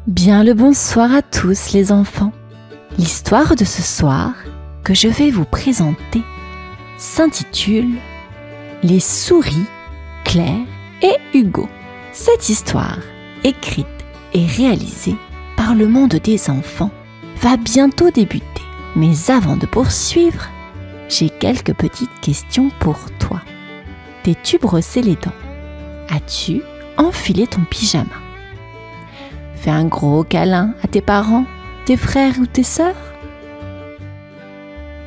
Bien le bonsoir à tous les enfants. L'histoire de ce soir que je vais vous présenter s'intitule « Les souris, Claire et Hugo ». Cette histoire, écrite et réalisée par le monde des enfants, va bientôt débuter. Mais avant de poursuivre, j'ai quelques petites questions pour toi. T'es-tu brossé les dents? As-tu enfilé ton pyjama? Fais un gros câlin à tes parents, tes frères ou tes sœurs?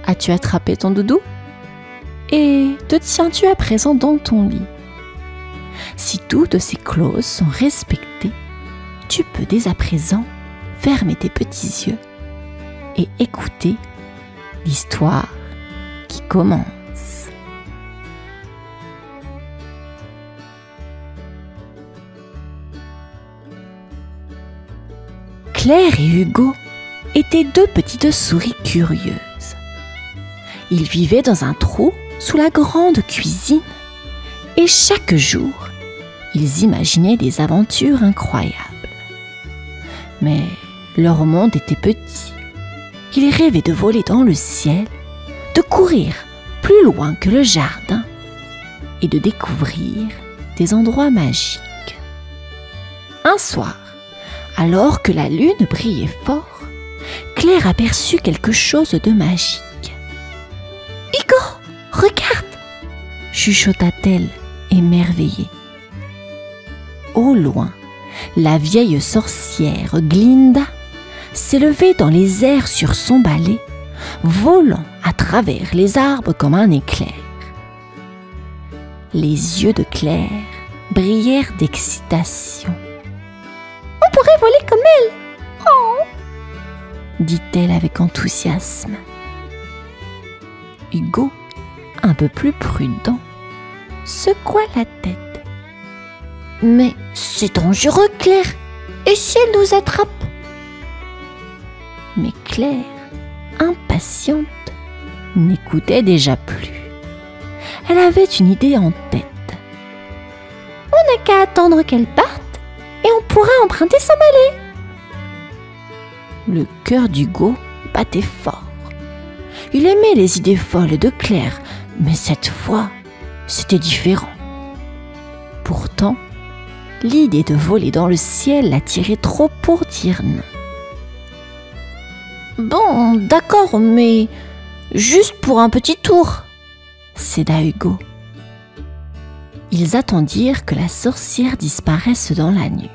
As-tu attrapé ton doudou? Et te tiens-tu à présent dans ton lit? Si toutes ces clauses sont respectées, tu peux dès à présent fermer tes petits yeux et écouter l'histoire qui commence. Claire et Hugo étaient deux petites souris curieuses. Ils vivaient dans un trou sous la grande cuisine et chaque jour, ils imaginaient des aventures incroyables. Mais leur monde était petit. Ils rêvaient de voler dans le ciel, de courir plus loin que le jardin et de découvrir des endroits magiques. Un soir, alors que la lune brillait fort, Claire aperçut quelque chose de magique. « Hugo, regarde !» chuchota-t-elle, émerveillée. Au loin, la vieille sorcière Glinda s'élevait dans les airs sur son balai, volant à travers les arbres comme un éclair. Les yeux de Claire brillèrent d'excitation. « On pourrait voler comme elle !» Oh, dit-elle avec enthousiasme. Hugo, un peu plus prudent, secoua la tête. « Mais c'est dangereux, Claire. Et si elle nous attrape ?» Mais Claire, impatiente, n'écoutait déjà plus. Elle avait une idée en tête. « On n'a qu'à attendre qu'elle parte et on pourra emprunter son balai. » Le cœur d'Hugo battait fort. Il aimait les idées folles de Claire, mais cette fois, c'était différent. Pourtant, l'idée de voler dans le ciel l'attirait trop pour dire non. « Bon, d'accord, mais juste pour un petit tour, » céda Hugo. Ils attendirent que la sorcière disparaisse dans la nuit.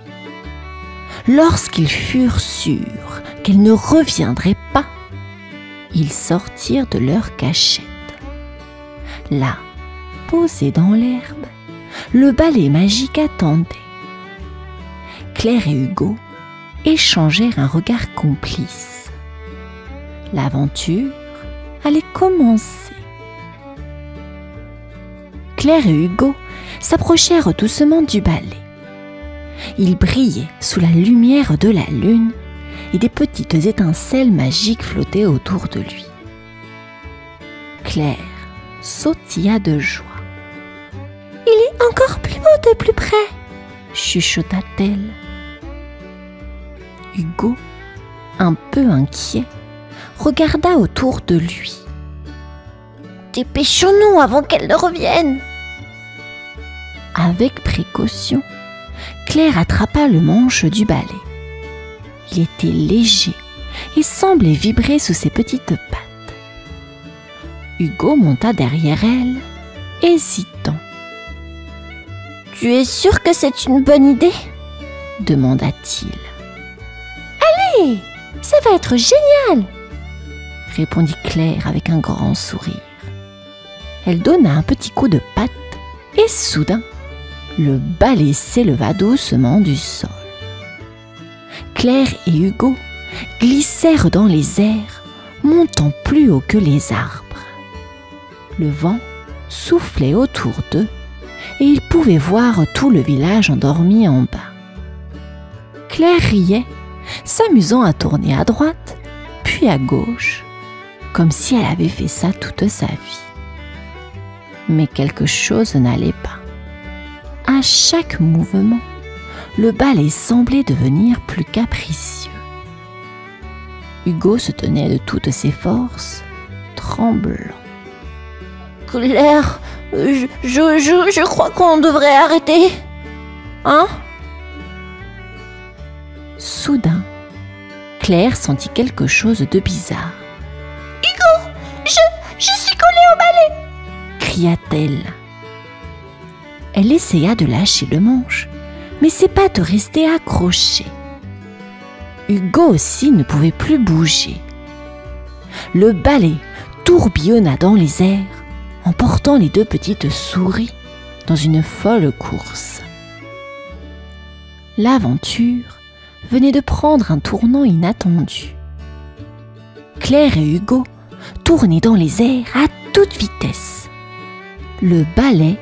Lorsqu'ils furent sûrs qu'elle ne reviendrait pas, ils sortirent de leur cachette. Là, posé dans l'herbe, le balai magique attendait. Claire et Hugo échangèrent un regard complice. L'aventure allait commencer. Claire et Hugo s'approchèrent doucement du balai. Il brillait sous la lumière de la lune et des petites étincelles magiques flottaient autour de lui. Claire sautilla de joie. « Il est encore plus beau de plus près !» chuchota-t-elle. Hugo, un peu inquiet, regarda autour de lui. « Dépêchons-nous avant qu'elle ne revienne !» Avec précaution, Claire attrapa le manche du balai. Il était léger et semblait vibrer sous ses petites pattes. Hugo monta derrière elle, hésitant. « Tu es sûr que c'est une bonne idée ?» demanda-t-il. « Allez, ça va être génial !» répondit Claire avec un grand sourire. Elle donna un petit coup de patte et soudain, le balai s'éleva doucement du sol. Claire et Hugo glissèrent dans les airs, montant plus haut que les arbres. Le vent soufflait autour d'eux et ils pouvaient voir tout le village endormi en bas. Claire riait, s'amusant à tourner à droite, puis à gauche, comme si elle avait fait ça toute sa vie. Mais quelque chose n'allait pas. À chaque mouvement, le balai semblait devenir plus capricieux. Hugo se tenait de toutes ses forces, tremblant. « Claire, je crois qu'on devrait arrêter. Hein ?» Soudain, Claire sentit quelque chose de bizarre. « Hugo, je suis collée au balai !» cria-t-elle. Elle essaya de lâcher le manche, mais ses pattes restaient accrochées. Hugo aussi ne pouvait plus bouger. Le balai tourbillonna dans les airs, emportant les deux petites souris dans une folle course. L'aventure venait de prendre un tournant inattendu. Claire et Hugo tournaient dans les airs à toute vitesse. Le balai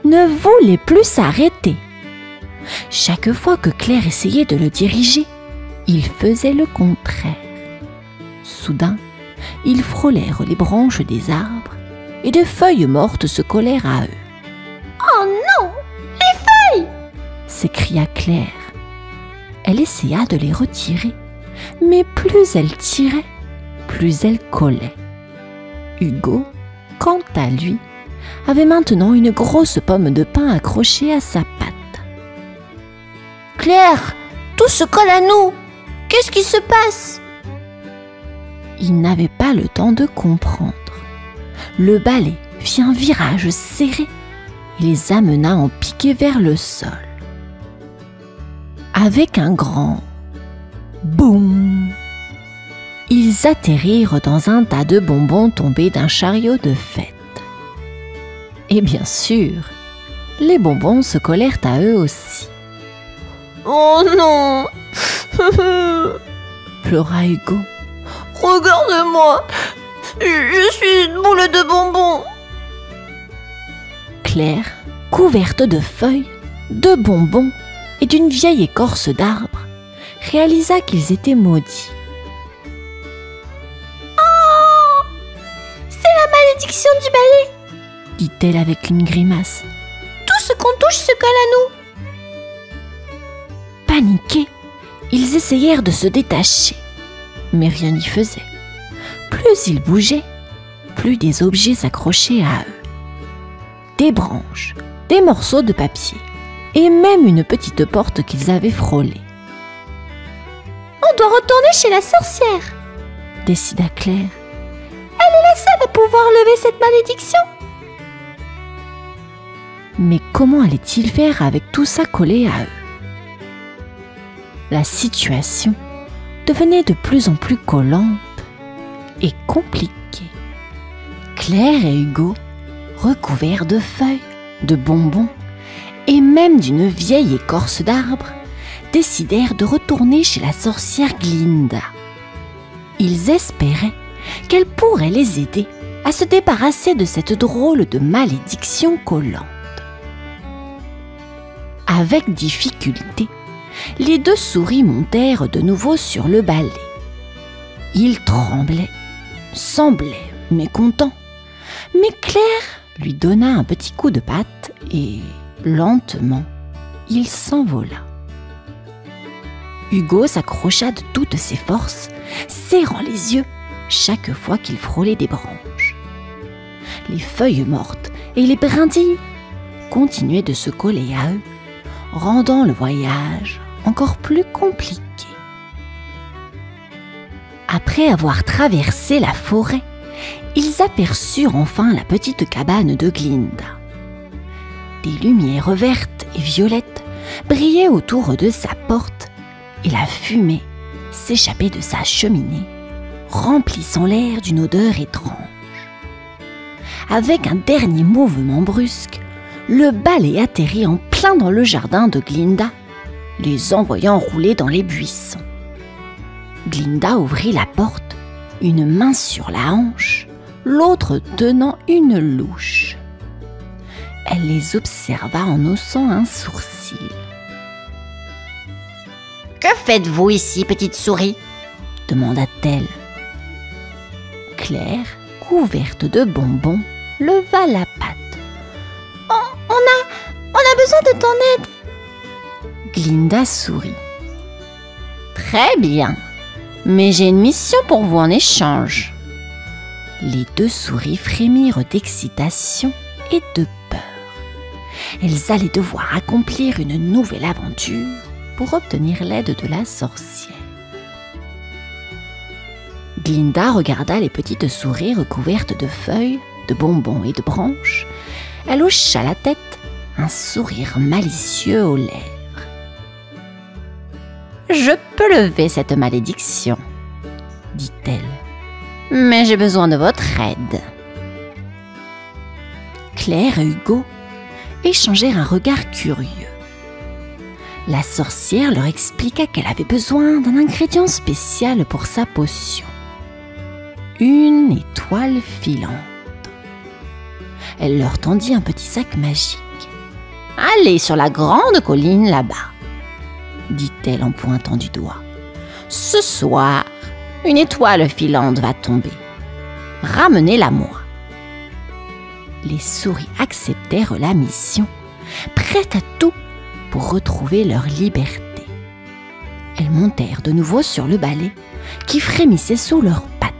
ne voulait plus s'arrêter. Chaque fois que Claire essayait de le diriger, il faisait le contraire. Soudain, ils frôlèrent les branches des arbres et des feuilles mortes se collèrent à eux. « Oh non, les feuilles !» s'écria Claire. Elle essaya de les retirer, mais plus elle tirait, plus elle collait. Hugo, quant à lui, avait maintenant une grosse pomme de pin accrochée à sa patte. « Claire, tout se colle à nous! Qu'est-ce qui se passe ?» Il n'avait pas le temps de comprendre. Le balai fit un virage serré et les amena en piqué vers le sol. Avec un grand boum, ils atterrirent dans un tas de bonbons tombés d'un chariot de fête. Et bien sûr, les bonbons se collèrent à eux aussi. « Oh non !» pleura Hugo. « Regarde-moi, je suis une boule de bonbons !» Claire, couverte de feuilles, de bonbons et d'une vieille écorce d'arbre, réalisa qu'ils étaient maudits. « Oh, c'est la malédiction du balai !» dit-elle avec une grimace. « Tout ce qu'on touche se colle à nous !» Paniqués, ils essayèrent de se détacher, mais rien n'y faisait. Plus ils bougeaient, plus des objets s'accrochaient à eux. Des branches, des morceaux de papier et même une petite porte qu'ils avaient frôlée. « On doit retourner chez la sorcière !» décida Claire. « Elle est la seule à pouvoir lever cette malédiction !» Mais comment allait-il faire avec tout ça collé à eux? La situation devenait de plus en plus collante et compliquée. Claire et Hugo, recouverts de feuilles, de bonbons et même d'une vieille écorce d'arbre, décidèrent de retourner chez la sorcière Glinda. Ils espéraient qu'elle pourrait les aider à se débarrasser de cette drôle de malédiction collante. Avec difficulté, les deux souris montèrent de nouveau sur le balai. Ils tremblaient, semblaient mécontents, mais Claire lui donna un petit coup de patte et, lentement, il s'envola. Hugo s'accrocha de toutes ses forces, serrant les yeux chaque fois qu'il frôlait des branches. Les feuilles mortes et les brindilles continuaient de se coller à eux, rendant le voyage encore plus compliqué. Après avoir traversé la forêt, ils aperçurent enfin la petite cabane de Glinda. Des lumières vertes et violettes brillaient autour de sa porte et la fumée s'échappait de sa cheminée, remplissant l'air d'une odeur étrange. Avec un dernier mouvement brusque, le balai atterrit en plein dans le jardin de Glinda, les envoyant rouler dans les buissons. Glinda ouvrit la porte, une main sur la hanche, l'autre tenant une louche. Elle les observa en haussant un sourcil. « Que faites-vous ici, petite souris ?» demanda-t-elle. Claire, couverte de bonbons, leva la patte. On a besoin de ton aide. Glinda sourit. Très bien, mais j'ai une mission pour vous en échange. Les deux souris frémirent d'excitation et de peur. Elles allaient devoir accomplir une nouvelle aventure pour obtenir l'aide de la sorcière. Glinda regarda les petites souris recouvertes de feuilles, de bonbons et de branches. Elle hocha la tête, un sourire malicieux aux lèvres. « Je peux lever cette malédiction, » dit-elle, « mais j'ai besoin de votre aide. » Claire et Hugo échangèrent un regard curieux. La sorcière leur expliqua qu'elle avait besoin d'un ingrédient spécial pour sa potion. Une étoile filante. Elle leur tendit un petit sac magique. « Allez sur la grande colline là-bas, » dit-elle en pointant du doigt. « Ce soir, une étoile filante va tomber. Ramenez-la-moi. » Les souris acceptèrent la mission, prêtes à tout pour retrouver leur liberté. Elles montèrent de nouveau sur le balai qui frémissait sous leurs pattes.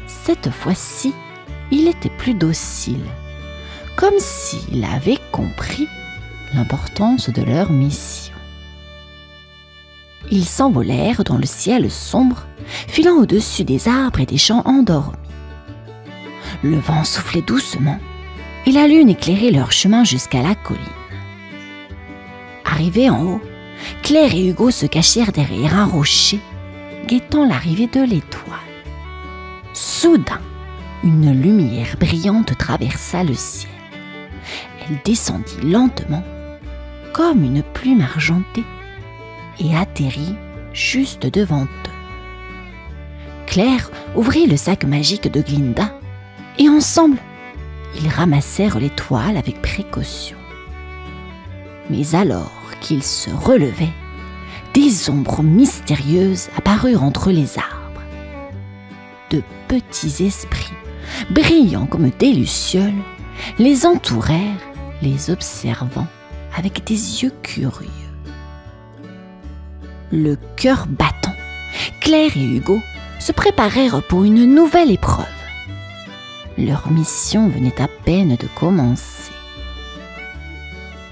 Cette fois-ci, il était plus docile, comme s'il avait compris l'importance de leur mission. Ils s'envolèrent dans le ciel sombre, filant au-dessus des arbres et des champs endormis. Le vent soufflait doucement et la lune éclairait leur chemin jusqu'à la colline. Arrivés en haut, Claire et Hugo se cachèrent derrière un rocher, guettant l'arrivée de l'étoile. Soudain, une lumière brillante traversa le ciel. Elle descendit lentement, comme une plume argentée, et atterrit juste devant eux. Claire ouvrit le sac magique de Glinda, et ensemble, ils ramassèrent l'étoile avec précaution. Mais alors qu'ils se relevaient, des ombres mystérieuses apparurent entre les arbres. De petits esprits, brillants comme des lucioles, les entourèrent, les observant avec des yeux curieux. Le cœur battant, Claire et Hugo se préparèrent pour une nouvelle épreuve. Leur mission venait à peine de commencer.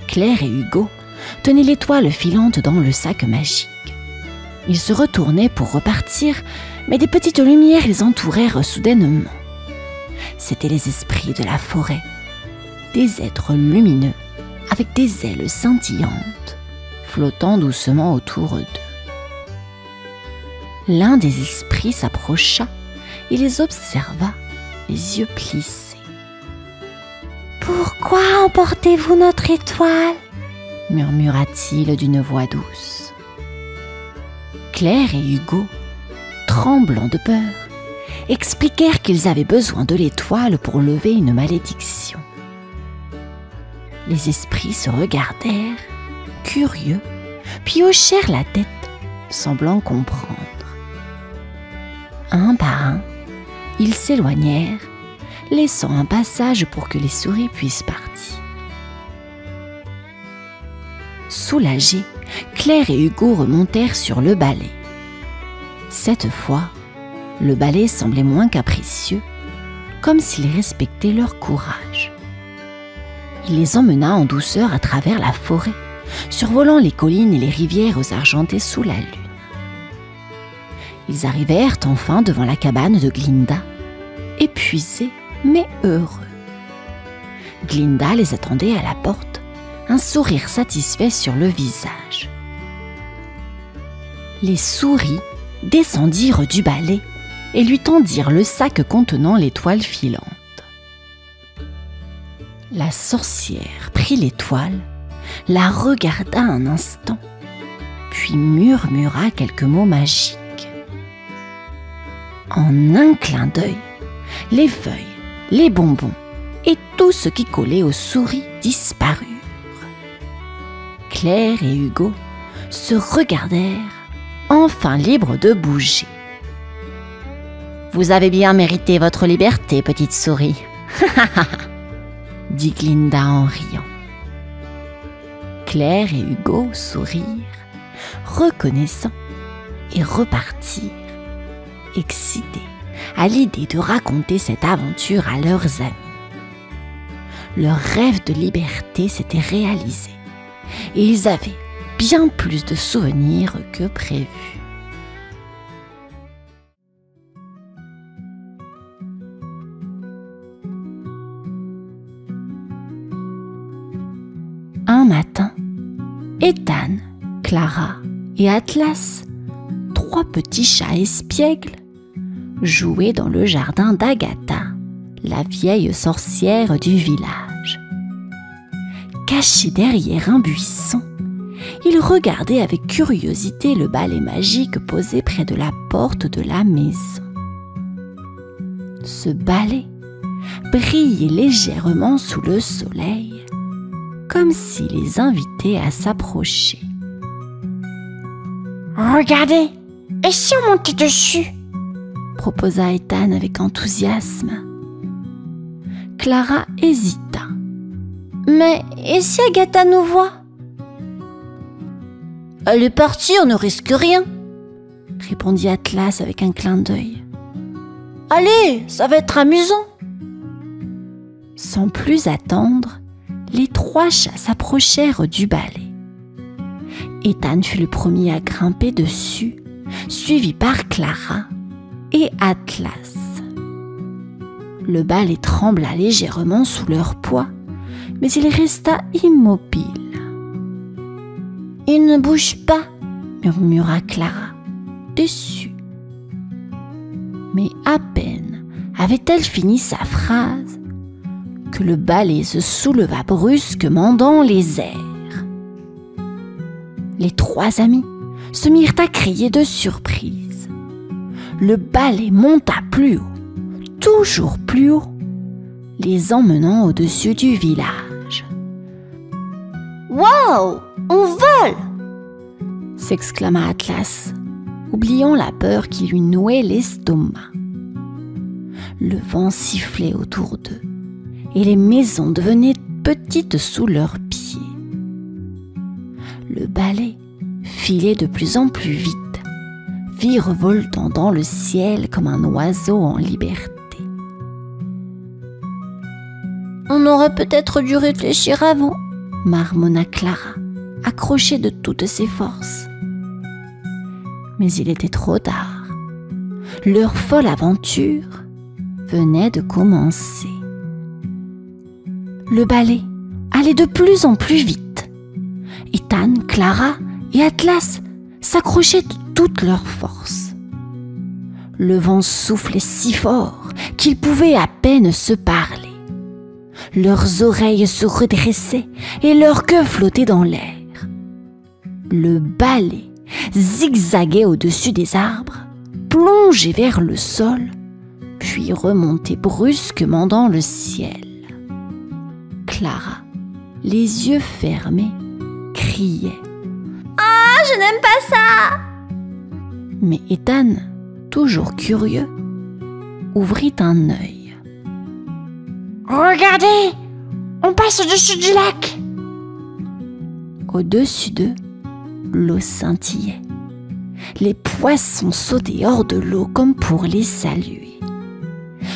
Claire et Hugo tenaient l'étoile filante dans le sac magique. Ils se retournaient pour repartir, mais des petites lumières les entourèrent soudainement. C'étaient les esprits de la forêt, des êtres lumineux avec des ailes scintillantes, flottant doucement autour d'eux. L'un des esprits s'approcha et les observa, les yeux plissés. « Pourquoi emportez-vous notre étoile ?» murmura-t-il d'une voix douce. Claire et Hugo, tremblants de peur, expliquèrent qu'ils avaient besoin de l'étoile pour lever une malédiction. Les esprits se regardèrent, curieux, puis hochèrent la tête, semblant comprendre. Un par un, ils s'éloignèrent, laissant un passage pour que les souris puissent partir. Soulagés, Claire et Hugo remontèrent sur le balai. Cette fois, le balai semblait moins capricieux, comme s'il respectait leur courage. Il les emmena en douceur à travers la forêt, survolant les collines et les rivières argentées sous la lune. Ils arrivèrent enfin devant la cabane de Glinda, épuisés mais heureux. Glinda les attendait à la porte, un sourire satisfait sur le visage. Les souris descendirent du balai et lui tendirent le sac contenant l'étoile filante. La sorcière prit l'étoile, la regarda un instant, puis murmura quelques mots magiques. En un clin d'œil, les feuilles, les bonbons et tout ce qui collait aux souris disparurent. Claire et Hugo se regardèrent, enfin libres de bouger. « Vous avez bien mérité votre liberté, petite souris, » dit Glinda en riant. Claire et Hugo sourirent, reconnaissant, et repartirent, excités à l'idée de raconter cette aventure à leurs amis. Leur rêve de liberté s'était réalisé et ils avaient bien plus de souvenirs que prévu. Un matin, Ethan, Clara et Atlas, 3 petits chats espiègles, jouaient dans le jardin d'Agatha, la vieille sorcière du village. Cachés derrière un buisson, ils regardaient avec curiosité le balai magique posé près de la porte de la maison. Ce balai brillait légèrement sous le soleil, comme s'il les invitait à s'approcher. « Regardez, et si on montait dessus ?» proposa Ethan avec enthousiasme. Clara hésita. « Mais et si Agatha nous voit ?»« Elle est partie, on ne risque rien », répondit Atlas avec un clin d'œil. « Allez, ça va être amusant !» Sans plus attendre, les 3 chats s'approchèrent du balai. Ethan fut le premier à grimper dessus, suivi par Clara et Atlas. Le balai trembla légèrement sous leur poids, mais il resta immobile. « Il ne bouge pas !» murmura Clara, déçue. Mais à peine avait-elle fini sa phrase que le balai se souleva brusquement dans les airs. Les 3 amis se mirent à crier de surprise. Le balai monta plus haut, toujours plus haut, les emmenant au-dessus du village. « Waouh, on vole !» s'exclama Atlas, oubliant la peur qui lui nouait l'estomac. Le vent sifflait autour d'eux et les maisons devenaient petites sous leurs pieds. Le balai filait de plus en plus vite, virevoltant dans le ciel comme un oiseau en liberté. « On aurait peut-être dû réfléchir avant », marmonna Clara, accrochée de toutes ses forces. Mais il était trop tard. Leur folle aventure venait de commencer. Le balai allait de plus en plus vite. Ethan, Clara et Atlas s'accrochaient de toutes leurs forces. Le vent soufflait si fort qu'ils pouvaient à peine se parler. Leurs oreilles se redressaient et leur queue flottait dans l'air. Le balai zigzaguait au-dessus des arbres, plongeait vers le sol, puis remontait brusquement dans le ciel. Clara, les yeux fermés, criait « Ah, je n'aime pas ça !» Mais Ethan, toujours curieux, ouvrit un œil. « Regardez, on passe au-dessus du lac !» Au-dessus d'eux, l'eau scintillait. Les poissons sautaient hors de l'eau comme pour les saluer.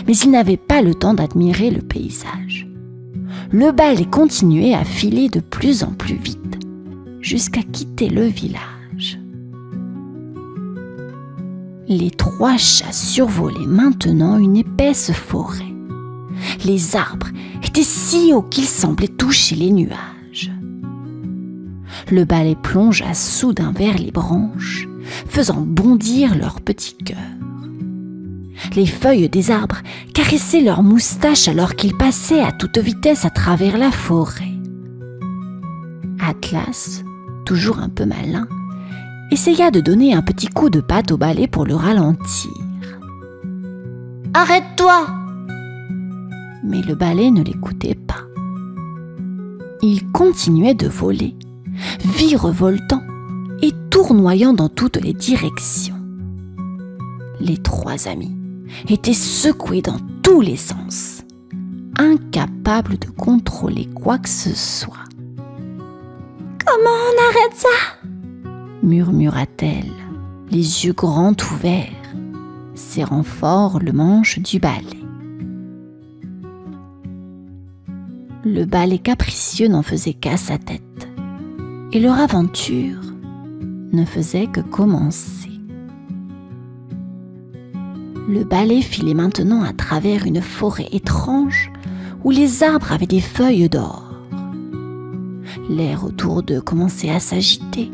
Mais ils n'avaient pas le temps d'admirer le paysage. Le balai continuait à filer de plus en plus vite, jusqu'à quitter le village. Les 3 chats survolaient maintenant une épaisse forêt. Les arbres étaient si hauts qu'ils semblaient toucher les nuages. Le balai plongea soudain vers les branches, faisant bondir leurs petits cœurs. Les feuilles des arbres caressaient leurs moustaches alors qu'ils passaient à toute vitesse à travers la forêt. Atlas, toujours un peu malin, essaya de donner un petit coup de patte au balai pour le ralentir. « Arrête-toi !» Mais le balai ne l'écoutait pas. Il continuait de voler, virevoltant et tournoyant dans toutes les directions. Les 3 amis étaient secoués dans tous les sens, incapables de contrôler quoi que ce soit. « Comment on arrête ça? Murmura-t-elle, les yeux grands ouverts, serrant fort le manche du balai. Le balai capricieux n'en faisait qu'à sa tête, et leur aventure ne faisait que commencer. Le balai filait maintenant à travers une forêt étrange où les arbres avaient des feuilles d'or. L'air autour d'eux commençait à s'agiter,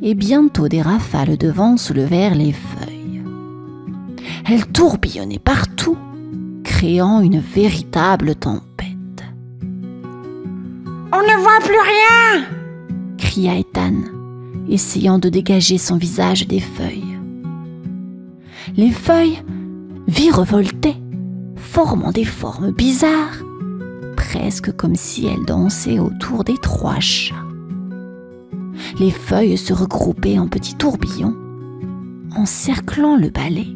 et bientôt des rafales de vent soulevèrent les feuilles. Elles tourbillonnaient partout, créant une véritable tempête. On ne voit plus rien! Cria Ethan, essayant de dégager son visage des feuilles. Les feuilles virevoltaient, formant des formes bizarres, presque comme si elles dansaient autour des trois chats. Les feuilles se regroupaient en petits tourbillons, encerclant le balai,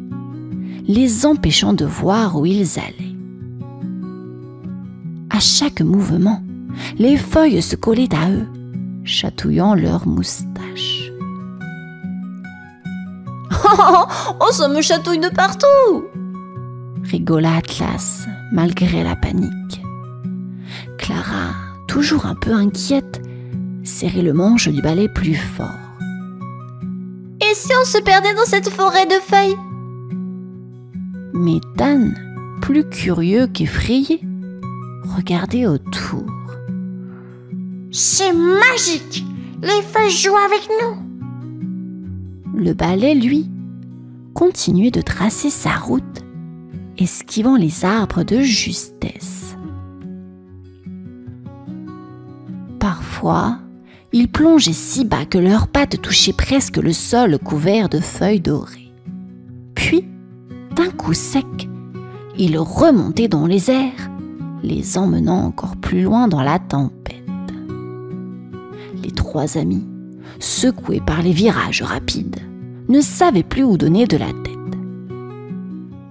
les empêchant de voir où ils allaient. À chaque mouvement, les feuilles se collaient à eux, chatouillant leurs moustaches. Oh, ça me chatouille de partout! Rigola Atlas, malgré la panique. Clara, toujours un peu inquiète, serrait le manche du balai plus fort. Et si on se perdait dans cette forêt de feuilles? Mais Dan, plus curieux qu'effrayé, regardait autour. C'est magique! Les feuilles jouent avec nous! Le balai, lui, continuait de tracer sa route, esquivant les arbres de justesse. Parfois, ils plongeaient si bas que leurs pattes touchaient presque le sol couvert de feuilles dorées. Puis, d'un coup sec, ils remontaient dans les airs, les emmenant encore plus loin dans la tempête. Les trois amis, secoués par les virages rapides, ne savaient plus où donner de la tête.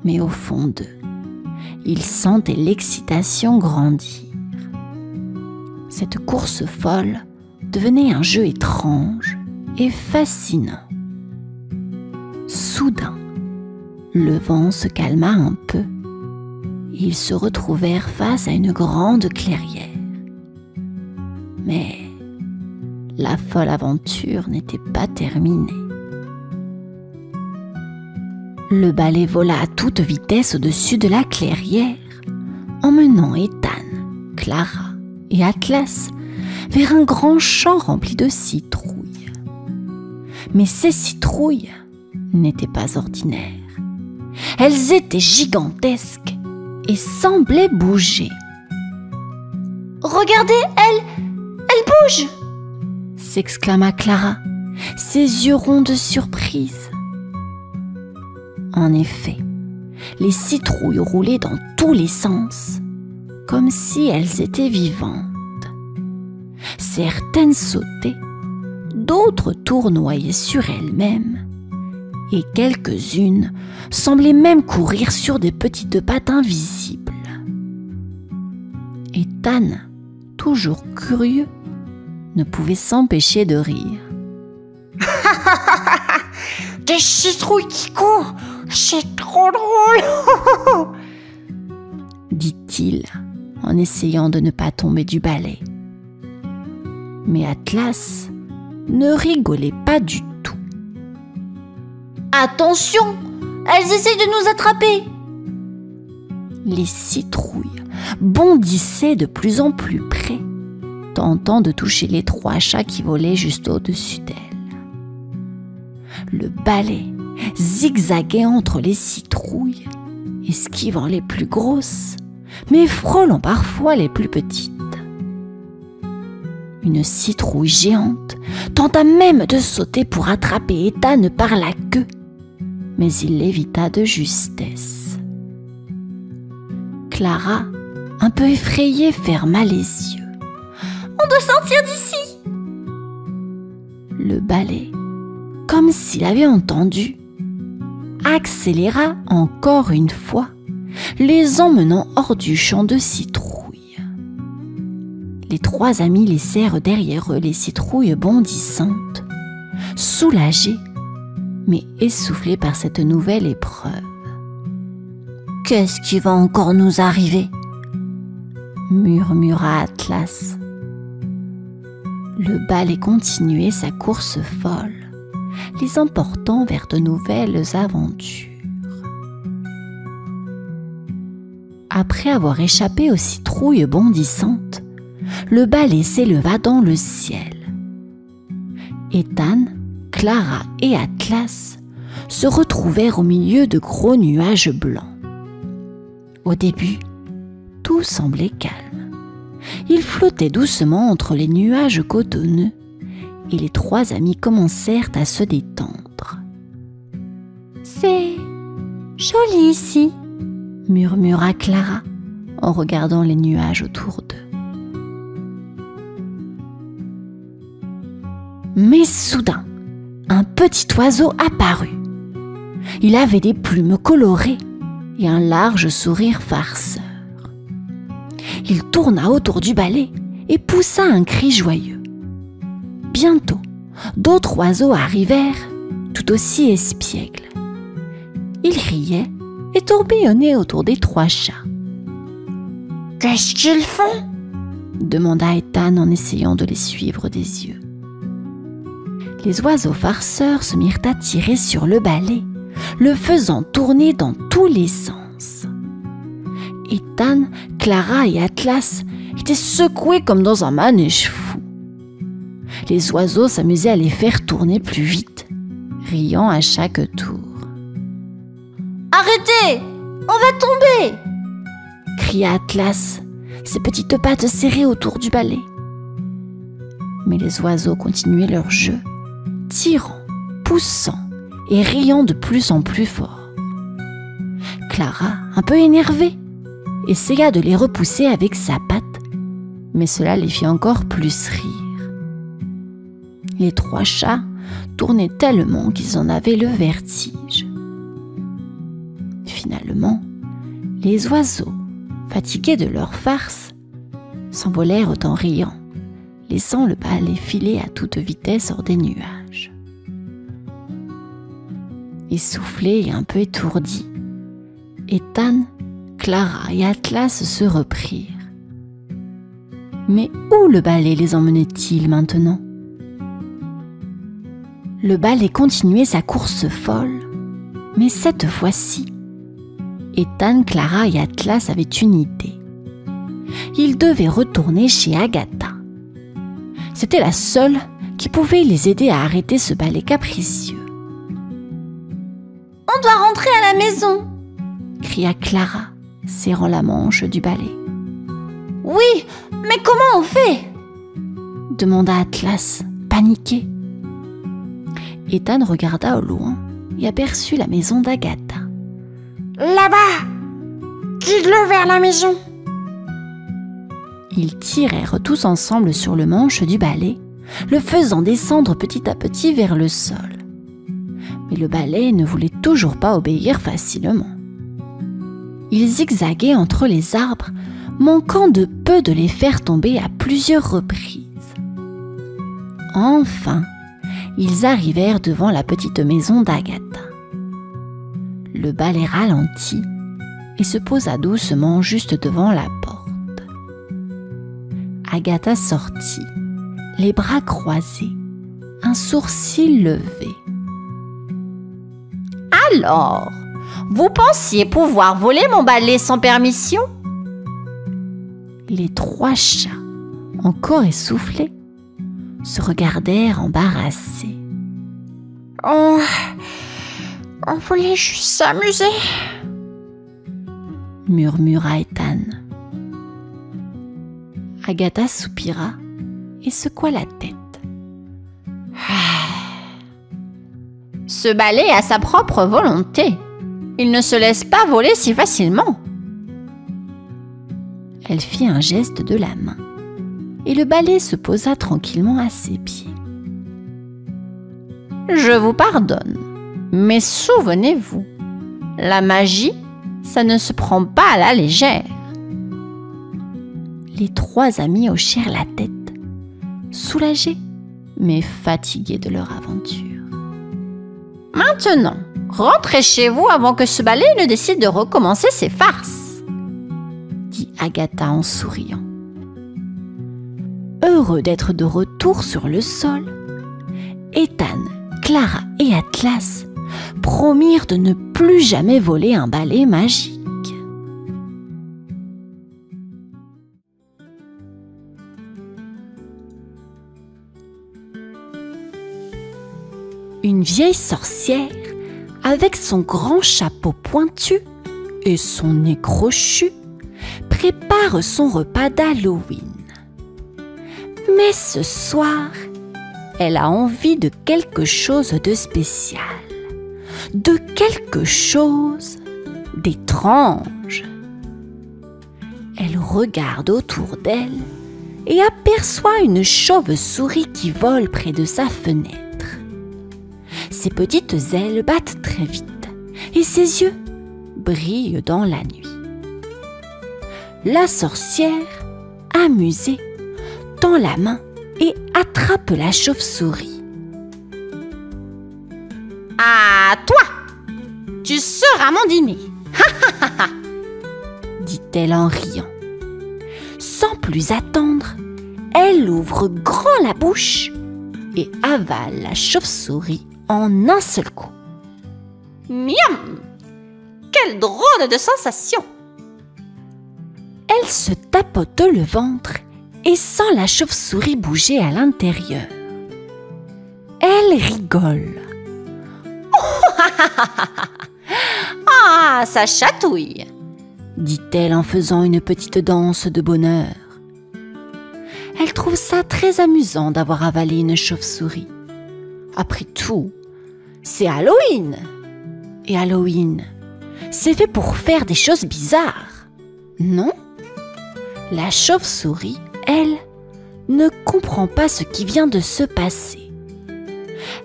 Mais au fond d'eux, ils sentaient l'excitation grandir. Cette course folle devenait un jeu étrange et fascinant. Soudain, le vent se calma un peu et ils se retrouvèrent face à une grande clairière. Mais la folle aventure n'était pas terminée. Le balai vola à toute vitesse au-dessus de la clairière, emmenant Ethan, Clara et Atlas vers un grand champ rempli de citrouilles. Mais ces citrouilles n'étaient pas ordinaires. Elles étaient gigantesques et semblaient bouger. « Regardez, elle bouge !» s'exclama Clara, ses yeux ronds de surprise. En effet, les citrouilles roulaient dans tous les sens, comme si elles étaient vivantes. Certaines sautaient, d'autres tournoyaient sur elles-mêmes, et quelques-unes semblaient même courir sur des petites pattes invisibles. Ethan, toujours curieux, ne pouvait s'empêcher de rire. Des citrouilles qui courent, c'est trop drôle! dit-il en essayant de ne pas tomber du balai. Mais Atlas ne rigolait pas du tout. Attention, elles essayent de nous attraper! Les citrouilles bondissaient de plus en plus près, tentant de toucher les trois chats qui volaient juste au-dessus d'elles. Le balai zigzaguait entre les citrouilles, esquivant les plus grosses, mais frôlant parfois les plus petites. Une citrouille géante tenta même de sauter pour attraper Ethan par la queue, mais il l'évita de justesse. Clara, un peu effrayée, ferma les yeux. « On doit sortir d'ici !» Le balai, comme s'il avait entendu, accéléra encore une fois, les emmenant hors du champ de citrouilles. Les 3 amis laissèrent derrière eux les citrouilles bondissantes, soulagés, mais essoufflés par cette nouvelle épreuve. « Qu'est-ce qui va encore nous arriver ?» murmura Atlas. Le balai continuait sa course folle, les emportant vers de nouvelles aventures. Après avoir échappé aux citrouilles bondissantes, le balai s'éleva dans le ciel. Ethan, Clara et Atlas se retrouvèrent au milieu de gros nuages blancs. Au début, tout semblait calme. Ils flottaient doucement entre les nuages cotonneux et les 3 amis commencèrent à se détendre. « C'est joli ici », murmura Clara en regardant les nuages autour d'eux. Mais soudain, un petit oiseau apparut. Il avait des plumes colorées et un large sourire farceur. Il tourna autour du balai et poussa un cri joyeux. Bientôt, d'autres oiseaux arrivèrent, tout aussi espiègles. Ils riaient et tourbillonnaient autour des 3 chats. « Qu'est-ce qu'ils font ?» demanda Ethan en essayant de les suivre des yeux. Les oiseaux farceurs se mirent à tirer sur le balai, le faisant tourner dans tous les sens. Ethan, Clara et Atlas étaient secoués comme dans un manège fou. Les oiseaux s'amusaient à les faire tourner plus vite, riant à chaque tour. « Arrêtez! On va tomber !» cria Atlas, ses petites pattes serrées autour du balai. Mais les oiseaux continuaient leur jeu, tirant, poussant et riant de plus en plus fort. Clara, un peu énervée, essaya de les repousser avec sa patte, mais cela les fit encore plus rire. Les 3 chats tournaient tellement qu'ils en avaient le vertige. Finalement, les oiseaux, fatigués de leur farce, s'envolèrent en riant, laissant le balai filer à toute vitesse hors des nuages. Essoufflés et un peu étourdis, Ethan, Clara et Atlas se reprirent. Mais où le balai les emmenait-il maintenant ? Le balai continuait sa course folle, mais cette fois-ci, Ethan, Clara et Atlas avaient une idée. Ils devaient retourner chez Agatha. C'était la seule qui pouvait les aider à arrêter ce balai capricieux. On doit rentrer à la maison !» cria Clara, serrant la manche du balai. « Oui, mais comment on fait ?» demanda Atlas, paniqué. Ethan regarda au loin et aperçut la maison d'Agatha. « Là-bas! Guide-le vers la maison !» Ils tirèrent tous ensemble sur le manche du balai, le faisant descendre petit à petit vers le sol. Mais le balai ne voulait toujours pas obéir facilement. Il zigzaguait entre les arbres, manquant de peu de les faire tomber à plusieurs reprises. Enfin, ils arrivèrent devant la petite maison d'Agatha. Le balai ralentit et se posa doucement juste devant la porte. Agatha sortit, les bras croisés, un sourcil levé. « Alors, vous pensiez pouvoir voler mon balai sans permission ?» Les 3 chats, encore essoufflés, se regardèrent embarrassés. « On voulait juste s'amuser !» murmura Ethan. Agatha soupira et secoua la tête. Ce balai a sa propre volonté. Il ne se laisse pas voler si facilement. Elle fit un geste de la main et le balai se posa tranquillement à ses pieds. Je vous pardonne, mais souvenez-vous, la magie, ça ne se prend pas à la légère. Les 3 amis hochèrent la tête, soulagés mais fatigués de leur aventure. Maintenant, rentrez chez vous avant que ce balai ne décide de recommencer ses farces, dit Agatha en souriant. Heureux d'être de retour sur le sol, Ethan, Clara et Atlas promirent de ne plus jamais voler un balai magique. Une vieille sorcière, avec son grand chapeau pointu et son nez crochu, prépare son repas d'Halloween. Mais ce soir, elle a envie de quelque chose de spécial, de quelque chose d'étrange. Elle regarde autour d'elle et aperçoit une chauve-souris qui vole près de sa fenêtre. Ses petites ailes battent très vite et ses yeux brillent dans la nuit. La sorcière, amusée, tend la main et attrape la chauve-souris. « À toi! Tu seras mon dîner !» dit-elle en riant. Sans plus attendre, elle ouvre grand la bouche et avale la chauve-souris en un seul coup. Miam! Quelle drôle de sensation! Elle se tapote le ventre et sent la chauve-souris bouger à l'intérieur. Elle rigole. Ah, ça chatouille! Dit-elle en faisant une petite danse de bonheur. Elle trouve ça très amusant d'avoir avalé une chauve-souris. Après tout, c'est Halloween. Et Halloween, c'est fait pour faire des choses bizarres, non? La chauve-souris, elle, ne comprend pas ce qui vient de se passer.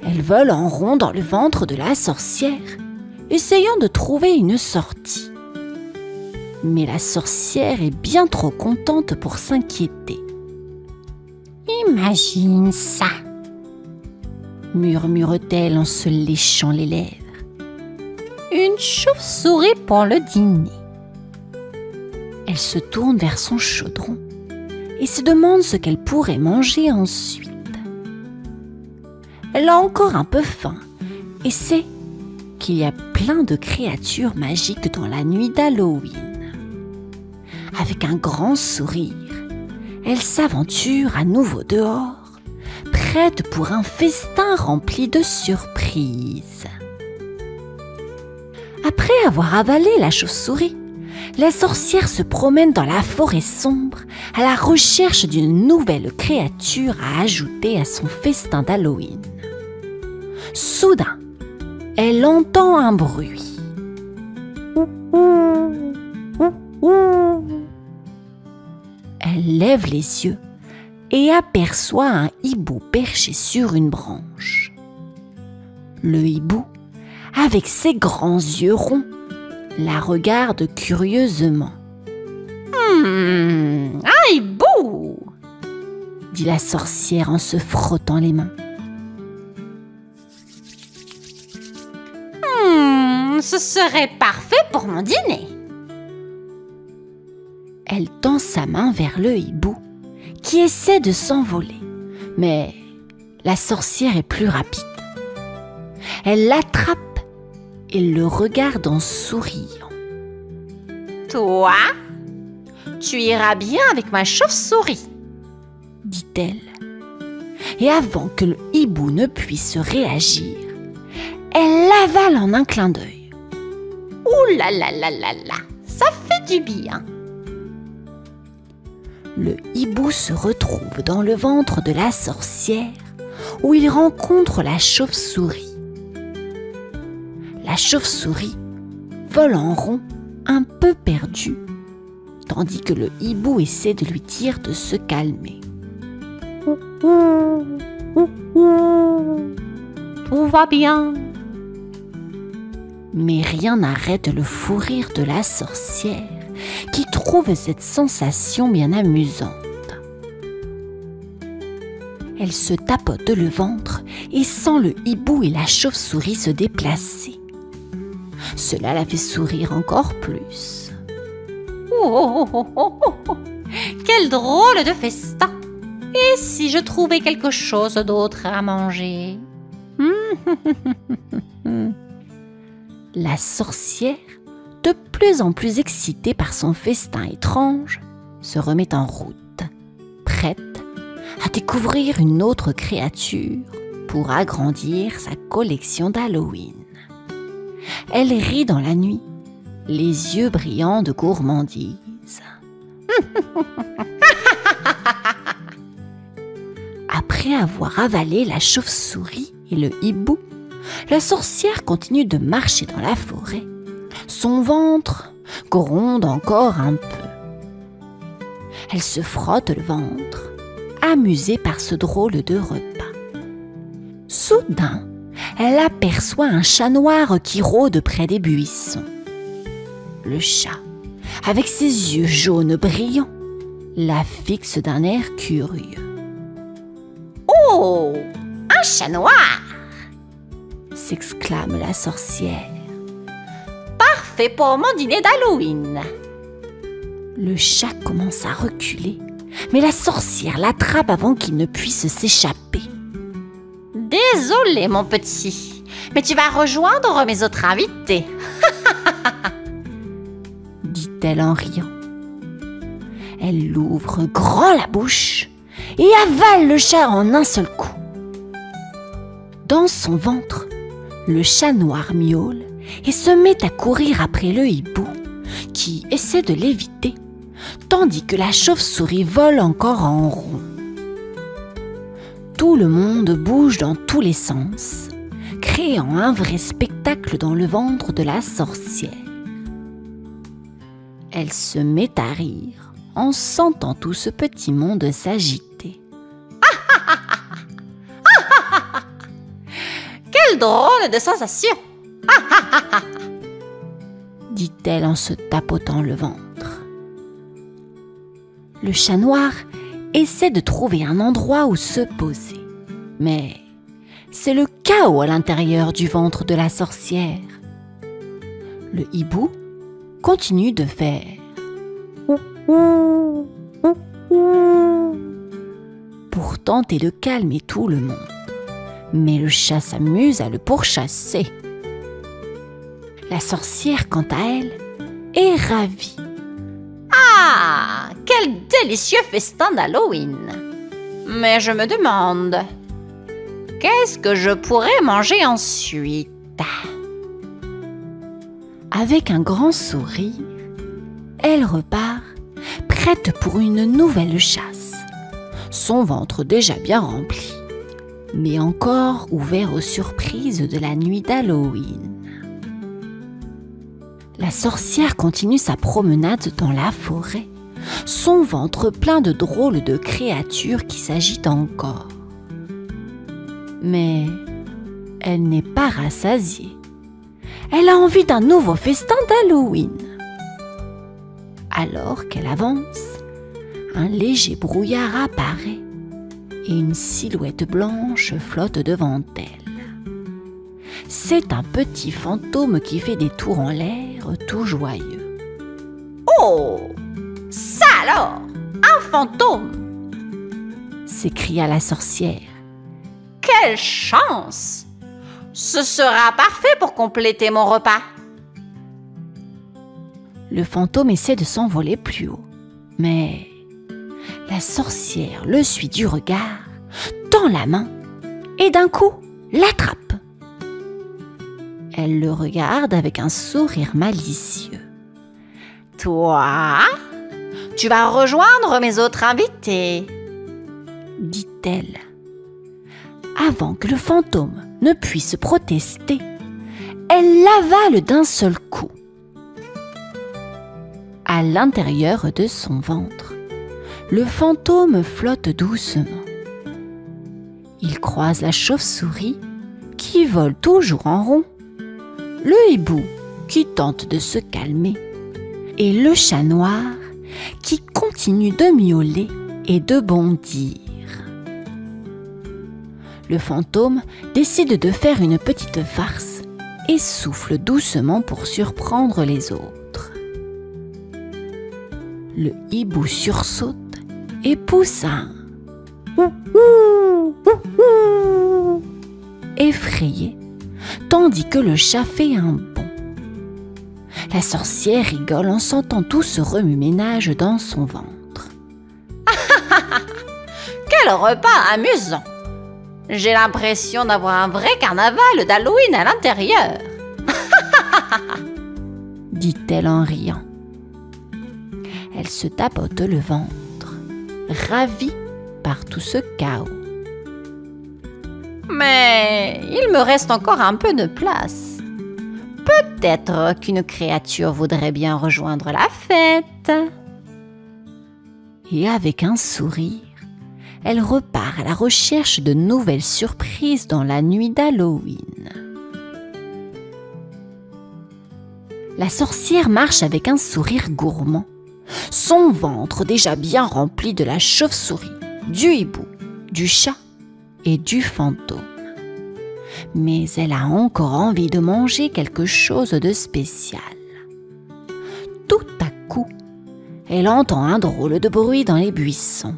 Elle vole en rond dans le ventre de la sorcière, essayant de trouver une sortie. Mais la sorcière est bien trop contente pour s'inquiéter. Imagine ça, murmure-t-elle en se léchant les lèvres. Une chauve-souris pour le dîner. Elle se tourne vers son chaudron et se demande ce qu'elle pourrait manger ensuite. Elle a encore un peu faim et sait qu'il y a plein de créatures magiques dans la nuit d'Halloween. Avec un grand sourire, elle s'aventure à nouveau dehors, prête pour un festin rempli de surprises. Après avoir avalé la chauve-souris, la sorcière se promène dans la forêt sombre à la recherche d'une nouvelle créature à ajouter à son festin d'Halloween. Soudain, elle entend un bruit. Elle lève les yeux et aperçoit un hibou perché sur une branche. Le hibou, avec ses grands yeux ronds, la regarde curieusement. Un hibou! Dit la sorcière en se frottant les mains. Ce serait parfait pour mon dîner. Elle tend sa main vers le hibou, qui essaie de s'envoler. Mais la sorcière est plus rapide. Elle l'attrape et le regarde en souriant. Toi, tu iras bien avec ma chauve-souris, dit-elle. Et avant que le hibou ne puisse réagir, elle l'avale en un clin d'œil. Ouh là là là là là, ça fait du bien. Le hibou se retrouve dans le ventre de la sorcière où il rencontre la chauve-souris. La chauve-souris vole en rond un peu perdue, tandis que le hibou essaie de lui dire de se calmer. Tout va bien. Mais rien n'arrête le fou rire de la sorcière qui trouve cette sensation bien amusante. Elle se tapote le ventre et sent le hibou et la chauve-souris se déplacer. Cela la fait sourire encore plus. Oh, oh, oh, oh, oh. Quel drôle de festin! Et si je trouvais quelque chose d'autre à manger? La sorcière, de plus en plus excitée par son festin étrange, se remet en route, prête à découvrir une autre créature pour agrandir sa collection d'Halloween. Elle rit dans la nuit, les yeux brillants de gourmandise. Après avoir avalé la chauve-souris et le hibou, la sorcière continue de marcher dans la forêt. Son ventre gronde encore un peu. Elle se frotte le ventre, amusée par ce drôle de repas. Soudain, elle aperçoit un chat noir qui rôde près des buissons. Le chat, avec ses yeux jaunes brillants, la fixe d'un air curieux. « Oh, un chat noir !» s'exclame la sorcière. « Parfait pour mon dîner d'Halloween !» Le chat commence à reculer, mais la sorcière l'attrape avant qu'il ne puisse s'échapper. « Désolé, mon petit, mais tu vas rejoindre mes autres invités. » dit-elle en riant. Elle ouvre grand la bouche et avale le chat en un seul coup. Dans son ventre, le chat noir miaule et se met à courir après le hibou, qui essaie de l'éviter, tandis que la chauve-souris vole encore en rond. Tout le monde bouge dans tous les sens, créant un vrai spectacle dans le ventre de la sorcière. Elle se met à rire en sentant tout ce petit monde s'agiter. Quelle drôle de sensation! dit-elle en se tapotant le ventre. Le chat noir essaie de trouver un endroit où se poser, mais c'est le chaos à l'intérieur du ventre de la sorcière. Le hibou continue de faire pour tenter de calmer tout le monde. Mais le chat s'amuse à le pourchasser. La sorcière, quant à elle, est ravie. Ah, quel délicieux festin d'Halloween! Mais je me demande, qu'est-ce que je pourrais manger ensuite? Avec un grand sourire, elle repart, prête pour une nouvelle chasse, son ventre déjà bien rempli, mais encore ouvert aux surprises de la nuit d'Halloween. La sorcière continue sa promenade dans la forêt, son ventre plein de drôles de créatures qui s'agitent encore. Mais elle n'est pas rassasiée. Elle a envie d'un nouveau festin d'Halloween. Alors qu'elle avance, un léger brouillard apparaît et une silhouette blanche flotte devant elle. C'est un petit fantôme qui fait des tours en l'air tout joyeux. Oh, ça alors, un fantôme! s'écria la sorcière. Quelle chance! Ce sera parfait pour compléter mon repas. Le fantôme essaie de s'envoler plus haut, mais la sorcière le suit du regard, tend la main et d'un coup l'attrape. Elle le regarde avec un sourire malicieux. Toi, tu vas rejoindre mes autres invités, dit-elle. Avant que le fantôme ne puisse protester, elle l'avale d'un seul coup. À l'intérieur de son ventre, le fantôme flotte doucement. Il croise la chauve-souris qui vole toujours en rond, le hibou qui tente de se calmer et le chat noir qui continue de miauler et de bondir. Le fantôme décide de faire une petite farce et souffle doucement pour surprendre les autres. Le hibou sursaute et pousse un ouh, ouh, ouh, effrayé, tandis que le chat fait un bond. La sorcière rigole en sentant tout ce remue-ménage dans son ventre. Quel repas amusant! J'ai l'impression d'avoir un vrai carnaval d'Halloween à l'intérieur. Dit-elle en riant. Elle se tapote le ventre, ravie par tout ce chaos. Mais il me reste encore un peu de place. Peut-être qu'une créature voudrait bien rejoindre la fête. Et avec un sourire, elle repart à la recherche de nouvelles surprises dans la nuit d'Halloween. La sorcière marche avec un sourire gourmand, son ventre déjà bien rempli de la chauve-souris, du hibou, du chat et du fantôme. Mais elle a encore envie de manger quelque chose de spécial. Tout à coup, elle entend un drôle de bruit dans les buissons.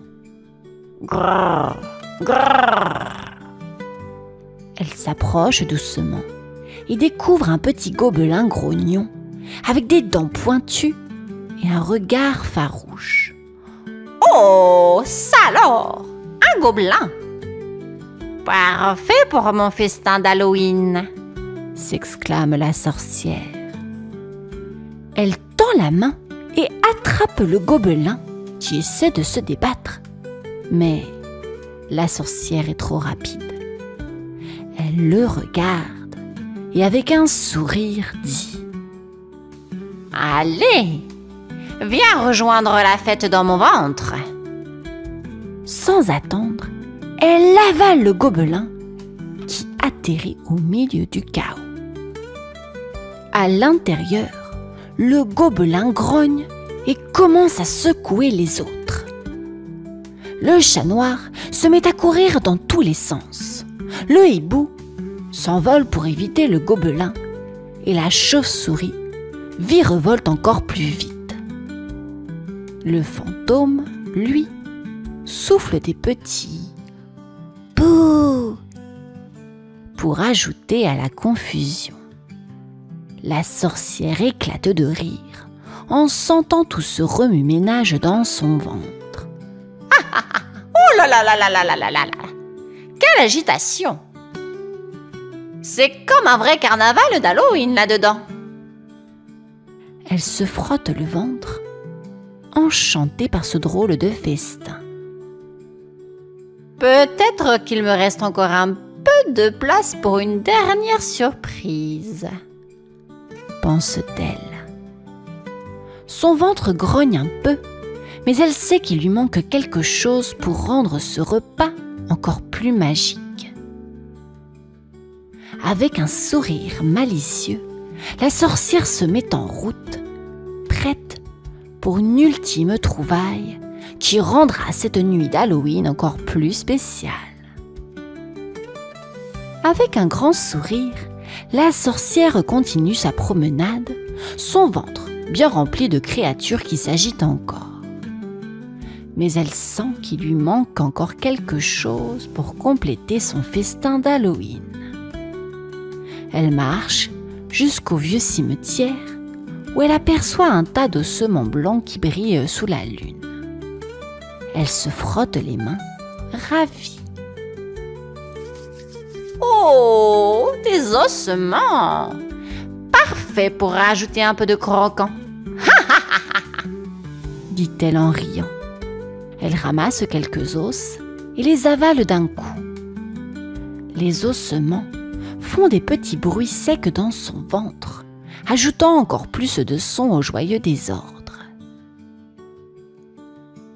Grrr, grrr. Elle s'approche doucement et découvre un petit gobelin grognon avec des dents pointues et un regard farouche. Oh, ça alors! Un gobelin! Parfait pour mon festin d'Halloween! S'exclame la sorcière. Elle tend la main et attrape le gobelin qui essaie de se débattre. Mais la sorcière est trop rapide. Elle le regarde et avec un sourire dit « Allez, viens rejoindre la fête dans mon ventre !» Sans attendre, elle avale le gobelin qui atterrit au milieu du chaos. À l'intérieur, le gobelin grogne et commence à secouer les autres. Le chat noir se met à courir dans tous les sens. Le hibou s'envole pour éviter le gobelin et la chauve-souris virevolte encore plus vite. Le fantôme, lui, souffle des petits « bouh » pour ajouter à la confusion. La sorcière éclate de rire en sentant tout ce remue-ménage dans son ventre. Oh là là là là là là là là là! Quelle agitation! C'est comme un vrai carnaval d'Halloween là-dedans. Elle se frotte le ventre, enchantée par ce drôle de festin. Peut-être qu'il me reste encore un peu de place pour une dernière surprise, pense-t-elle. Son ventre grogne un peu, mais elle sait qu'il lui manque quelque chose pour rendre ce repas encore plus magique. Avec un sourire malicieux, la sorcière se met en route, prête pour une ultime trouvaille qui rendra cette nuit d'Halloween encore plus spéciale. Avec un grand sourire, la sorcière continue sa promenade, son ventre bien rempli de créatures qui s'agitent encore. Mais elle sent qu'il lui manque encore quelque chose pour compléter son festin d'Halloween. Elle marche jusqu'au vieux cimetière où elle aperçoit un tas d'ossements blancs qui brillent sous la lune. Elle se frotte les mains, ravie. Oh, des ossements! Parfait pour rajouter un peu de croquant, dit-elle en riant. Elle ramasse quelques os et les avale d'un coup. Les ossements font des petits bruits secs dans son ventre, ajoutant encore plus de son au joyeux désordre.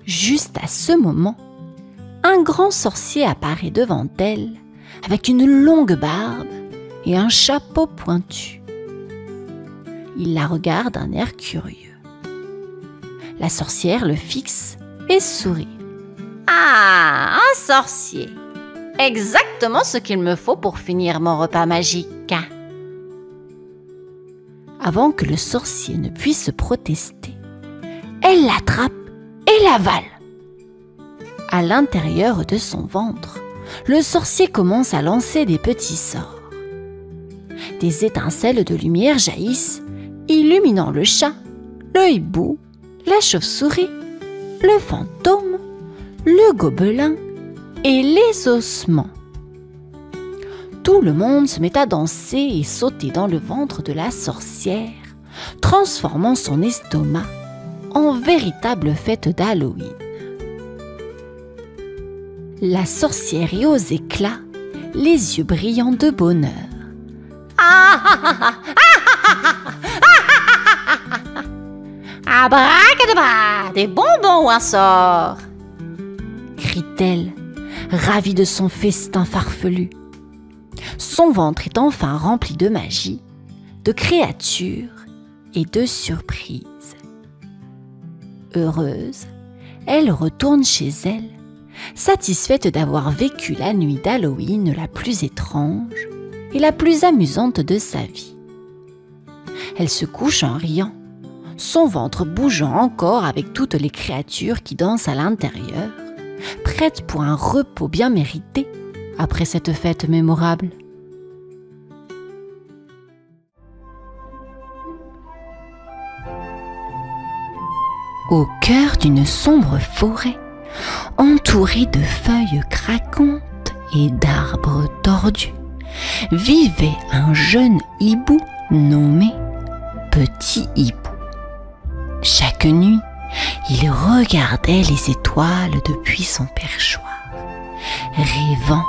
Juste à ce moment, un grand sorcier apparaît devant elle avec une longue barbe et un chapeau pointu. Il la regarde d'un air curieux. La sorcière le fixe et sourit. Ah, un sorcier. Exactement ce qu'il me faut pour finir mon repas magique. Avant que le sorcier ne puisse protester, elle l'attrape et l'avale. À l'intérieur de son ventre, le sorcier commence à lancer des petits sorts. Des étincelles de lumière jaillissent, illuminant le chat, le hibou, la chauve-souris, le fantôme, le gobelin et les ossements. Tout le monde se met à danser et sauter dans le ventre de la sorcière, transformant son estomac en véritable fête d'Halloween. La sorcière est aux éclats, les yeux brillants de bonheur. Abracadabra, des bonbons ou un sort? Crie-t-elle, ravie de son festin farfelu. Son ventre est enfin rempli de magie, de créatures et de surprises. Heureuse, elle retourne chez elle, satisfaite d'avoir vécu la nuit d'Halloween la plus étrange et la plus amusante de sa vie. Elle se couche en riant, son ventre bougeant encore avec toutes les créatures qui dansent à l'intérieur, prête pour un repos bien mérité après cette fête mémorable. Au cœur d'une sombre forêt, entourée de feuilles craquantes et d'arbres tordus, vivait un jeune hibou nommé Petit Hibou. Chaque nuit, il regardait les étoiles depuis son perchoir, rêvant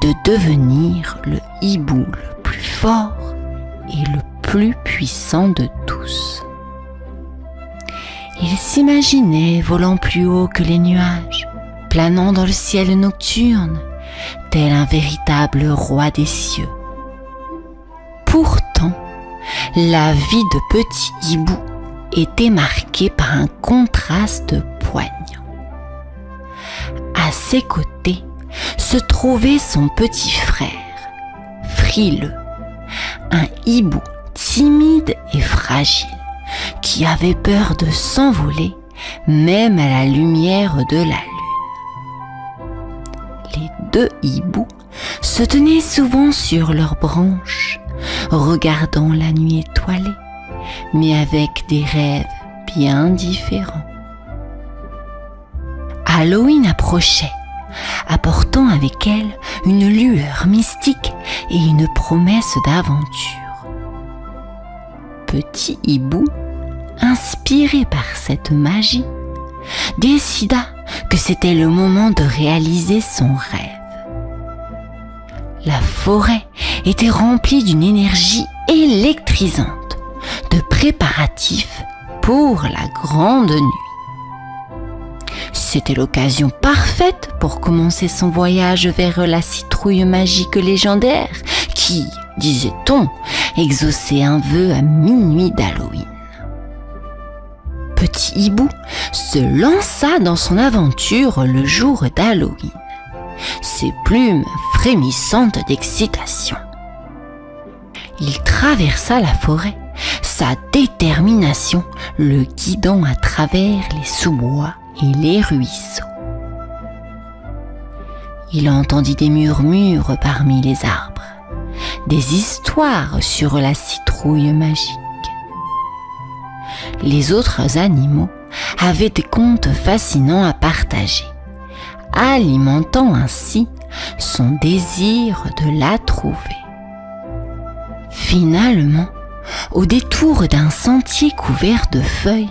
de devenir le hibou le plus fort et le plus puissant de tous. Il s'imaginait volant plus haut que les nuages, planant dans le ciel nocturne, tel un véritable roi des cieux. Pourtant, la vie de Petit Hibou était marquée par un contraste poignant. À ses côtés se trouvait son petit frère, Frileux, un hibou timide et fragile, qui avait peur de s'envoler même à la lumière de la lune. Les deux hiboux se tenaient souvent sur leurs branches, regardant la nuit étoilée, mais avec des rêves bien différents. Halloween approchait, apportant avec elle une lueur mystique et une promesse d'aventure. Petit Hibou, inspiré par cette magie, décida que c'était le moment de réaliser son rêve. La forêt était remplie d'une énergie électrisante, de préparatifs pour la grande nuit. C'était l'occasion parfaite pour commencer son voyage vers la citrouille magique légendaire qui, disait-on, exauçait un vœu à minuit d'Halloween. Petit Hibou se lança dans son aventure le jour d'Halloween, ses plumes frémissantes d'excitation. Il traversa la forêt, sa détermination le guidant à travers les sous-bois et les ruisseaux. Il entendit des murmures parmi les arbres, des histoires sur la citrouille magique. Les autres animaux avaient des contes fascinants à partager, alimentant ainsi son désir de la trouver. Finalement, au détour d'un sentier couvert de feuilles,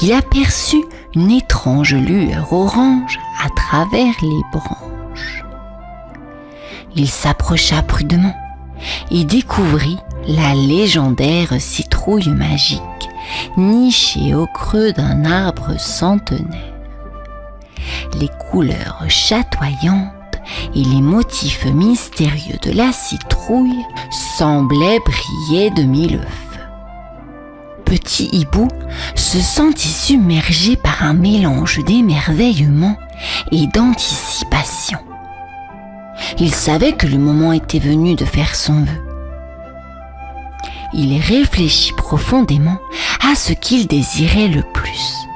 il aperçut une étrange lueur orange à travers les branches. Il s'approcha prudemment et découvrit la légendaire citrouille magique nichée au creux d'un arbre centenaire. Les couleurs chatoyantes et les motifs mystérieux de la citrouille semblaient briller de mille feux. Petit hibou se sentit submergé par un mélange d'émerveillement et d'anticipation. Il savait que le moment était venu de faire son vœu. Il réfléchit profondément à ce qu'il désirait le plus.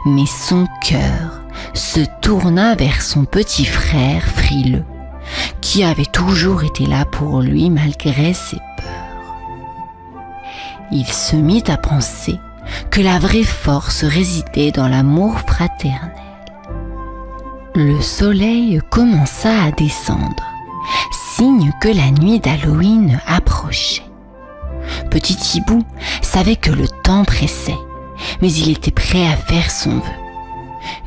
Mais son cœur se tourna vers son petit frère frileux, qui avait toujours été là pour lui malgré ses peurs. Il se mit à penser que la vraie force résidait dans l'amour fraternel. Le soleil commença à descendre, signe que la nuit d'Halloween approchait. Petit hibou savait que le temps pressait, mais il était prêt à faire son vœu.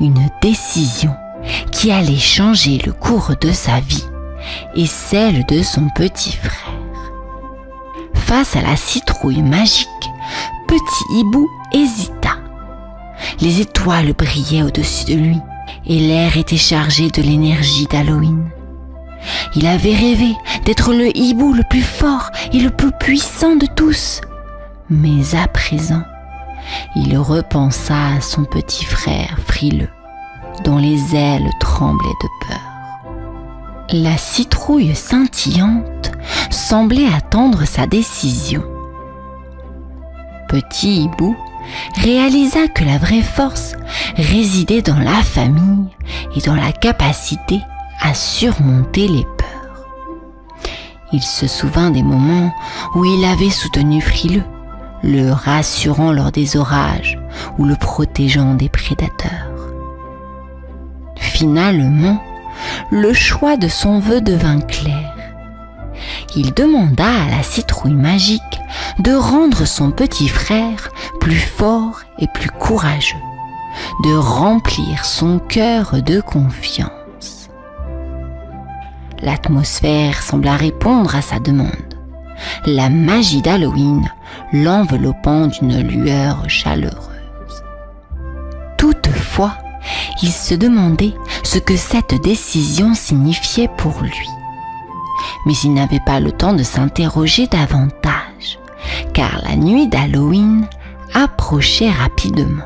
Une décision qui allait changer le cours de sa vie et celle de son petit frère. Face à la citrouille magique, Petit hibou hésita. Les étoiles brillaient au-dessus de lui et l'air était chargé de l'énergie d'Halloween. Il avait rêvé d'être le hibou le plus fort et le plus puissant de tous. Mais à présent, il repensa à son petit frère frileux, dont les ailes tremblaient de peur. La citrouille scintillante semblait attendre sa décision. Petit hibou réalisa que la vraie force résidait dans la famille et dans la capacité à surmonter les peurs. Il se souvint des moments où il avait soutenu Frileux, le rassurant lors des orages ou le protégeant des prédateurs. Finalement, le choix de son vœu devint clair. Il demanda à la citrouille magique de rendre son petit frère plus fort et plus courageux, de remplir son cœur de confiance. L'atmosphère sembla répondre à sa demande, la magie d'Halloween l'enveloppant d'une lueur chaleureuse. Toutefois, il se demandait ce que cette décision signifiait pour lui. Mais il n'avait pas le temps de s'interroger davantage, car la nuit d'Halloween approchait rapidement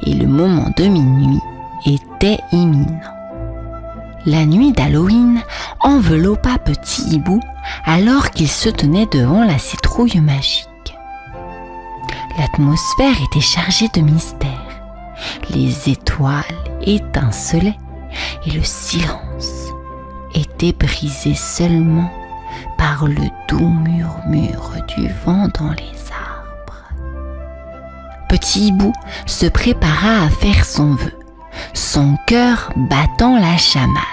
et le moment de minuit était imminent. La nuit d'Halloween enveloppa Petit hibou alors qu'il se tenait devant la citrouille magique. L'atmosphère était chargée de mystère. Les étoiles étincelaient et le silence était brisé seulement par le doux murmure du vent dans les arbres. Petit hibou se prépara à faire son vœu, son cœur battant la chamade.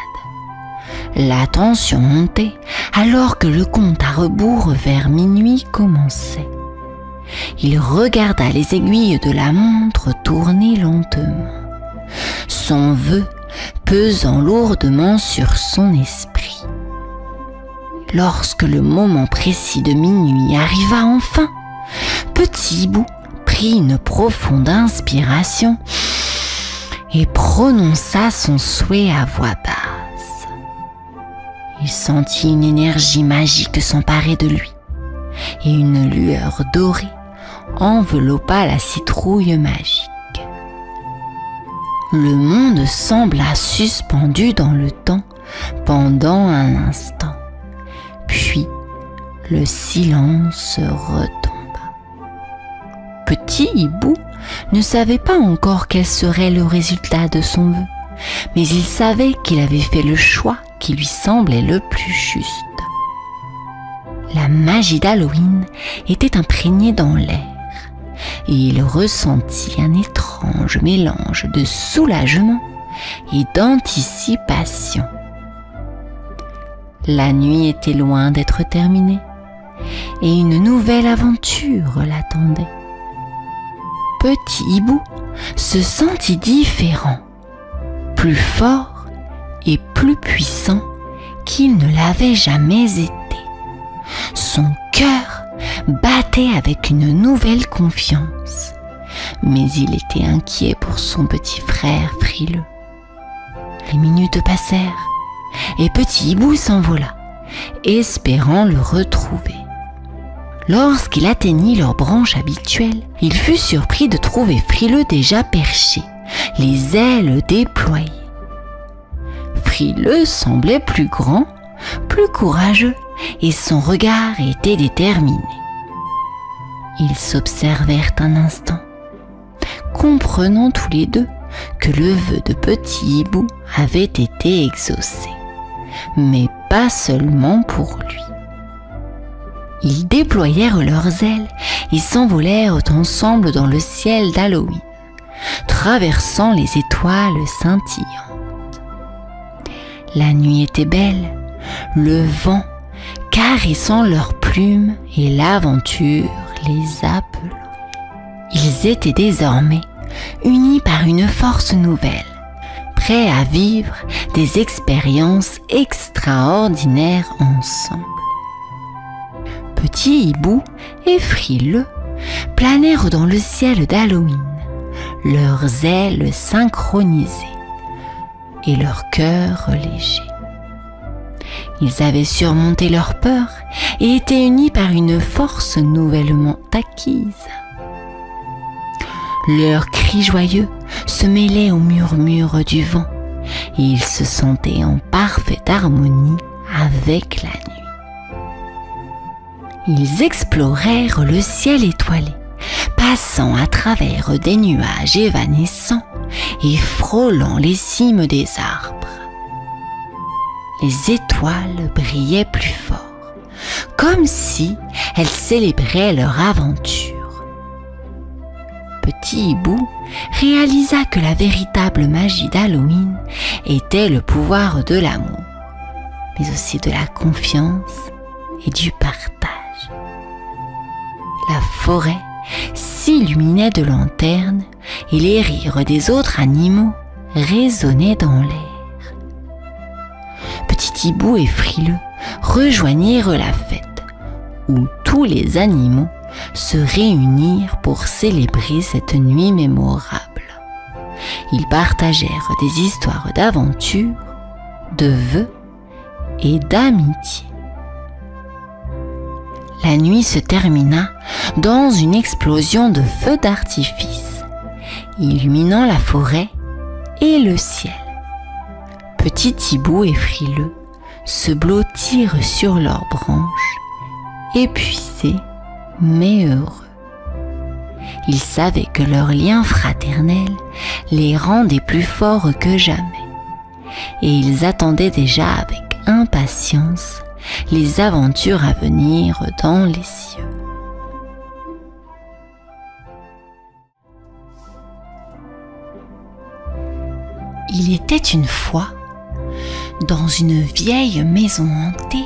La tension montait alors que le compte à rebours vers minuit commençait. Il regarda les aiguilles de la montre tourner lentement, son vœu pesant lourdement sur son esprit. Lorsque le moment précis de minuit arriva enfin, Petit hibou prit une profonde inspiration et prononça son souhait à voix basse. Il sentit une énergie magique s'emparer de lui et une lueur dorée enveloppa la citrouille magique. Le monde sembla suspendu dans le temps pendant un instant, puis le silence retomba. Petit hibou ne savait pas encore quel serait le résultat de son vœu, mais il savait qu'il avait fait le choix qui lui semblait le plus juste. La magie d'Halloween était imprégnée dans l'air et il ressentit un étrange mélange de soulagement et d'anticipation. La nuit était loin d'être terminée et une nouvelle aventure l'attendait. Petit hibou se sentit différent, plus fort et plus puissant qu'il ne l'avait jamais été. Son cœur battait avec une nouvelle confiance, mais il était inquiet pour son petit frère frileux. Les minutes passèrent et Petit hibou s'envola, espérant le retrouver. Lorsqu'il atteignit leur branche habituelle, il fut surpris de trouver Frileux déjà perché, les ailes déployées. Frileux semblait plus grand, plus courageux, et son regard était déterminé. Ils s'observèrent un instant, comprenant tous les deux que le vœu de Petit Hibou avait été exaucé, mais pas seulement pour lui. Ils déployèrent leurs ailes et s'envolèrent ensemble dans le ciel d'Halloween, traversant les étoiles scintillantes. La nuit était belle, le vent caressant leurs plumes et l'aventure les appelant. Ils étaient désormais unis par une force nouvelle, prêts à vivre des expériences extraordinaires ensemble. Petit Hibou et Frileux planèrent dans le ciel d'Halloween, leurs ailes synchronisées et leur cœur léger. Ils avaient surmonté leur peur et étaient unis par une force nouvellement acquise. Leurs cris joyeux se mêlaient au murmure du vent et ils se sentaient en parfaite harmonie avec la nuit. Ils explorèrent le ciel étoilé, passant à travers des nuages évanescents et frôlant les cimes des arbres. Les étoiles brillaient plus fort, comme si elles célébraient leur aventure. Petit Hibou réalisa que la véritable magie d'Halloween était le pouvoir de l'amour, mais aussi de la confiance et du partage. La forêt s'illuminait de lanternes et les rires des autres animaux résonnaient dans l'air. Petit Hibou et Frileux rejoignirent la fête, où tous les animaux se réunirent pour célébrer cette nuit mémorable. Ils partagèrent des histoires d'aventure, de vœux et d'amitié. La nuit se termina dans une explosion de feux d'artifice, illuminant la forêt et le ciel. Petit Hibou et Frileux se blottirent sur leurs branches, épuisés mais heureux. Ils savaient que leur lien fraternel les rendait plus forts que jamais, et ils attendaient déjà avec impatience les aventures à venir dans les cieux. Il était une fois, dans une vieille maison hantée,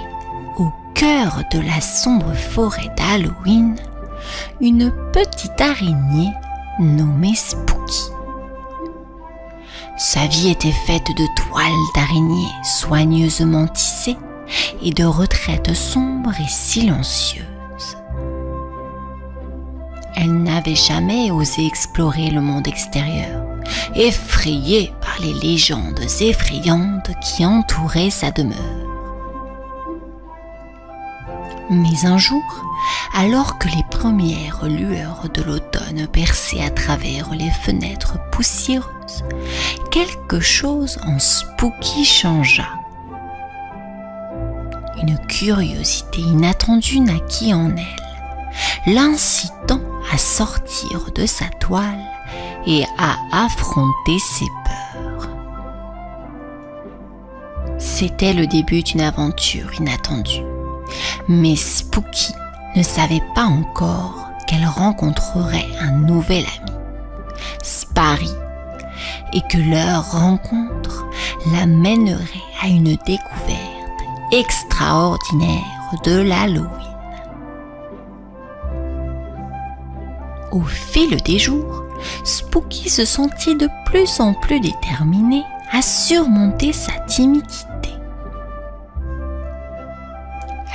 au cœur de la sombre forêt d'Halloween, une petite araignée nommée Spooky. Sa vie était faite de toiles d'araignée soigneusement tissées et de retraites sombres et silencieuses. Elle n'avait jamais osé explorer le monde extérieur, effrayée par les légendes effrayantes qui entouraient sa demeure. Mais un jour, alors que les premières lueurs de l'automne perçaient à travers les fenêtres poussiéreuses, quelque chose en Spooky changea. Une curiosité inattendue naquit en elle, l'incitant à sortir de sa toile et à affronter ses peurs. C'était le début d'une aventure inattendue, mais Spooky ne savait pas encore qu'elle rencontrerait un nouvel ami, Sparry, et que leur rencontre la mènerait à une découverte extraordinaire de l'Halloween. Au fil des jours, Spooky se sentit de plus en plus déterminée à surmonter sa timidité.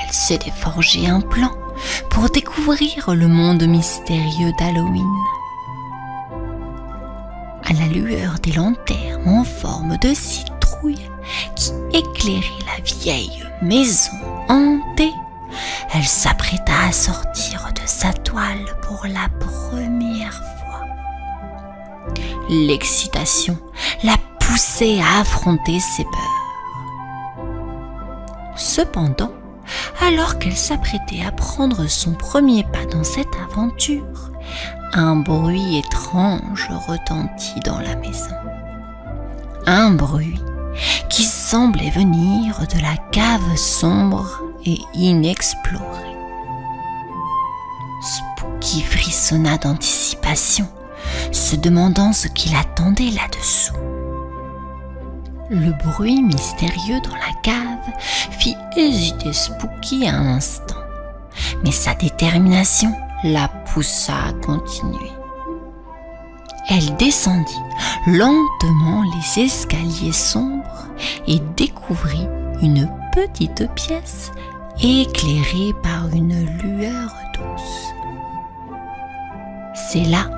Elle s'était forgé un plan pour découvrir le monde mystérieux d'Halloween. À la lueur des lanternes en forme de citrouille qui éclairaient la vieille maison hantée, elle s'apprêta à sortir de sa toile pour la première fois. L'excitation l'a poussée à affronter ses peurs. Cependant, alors qu'elle s'apprêtait à prendre son premier pas dans cette aventure, un bruit étrange retentit dans la maison. Un bruit qui semblait venir de la cave sombre et inexplorée. Spooky frissonna d'anticipation, se demandant ce qu'il attendait là-dessous. Le bruit mystérieux dans la cave fit hésiter Spooky un instant, mais sa détermination la poussa à continuer. Elle descendit lentement les escaliers sombres et découvrit une petite pièce éclairée par une lueur douce. C'est là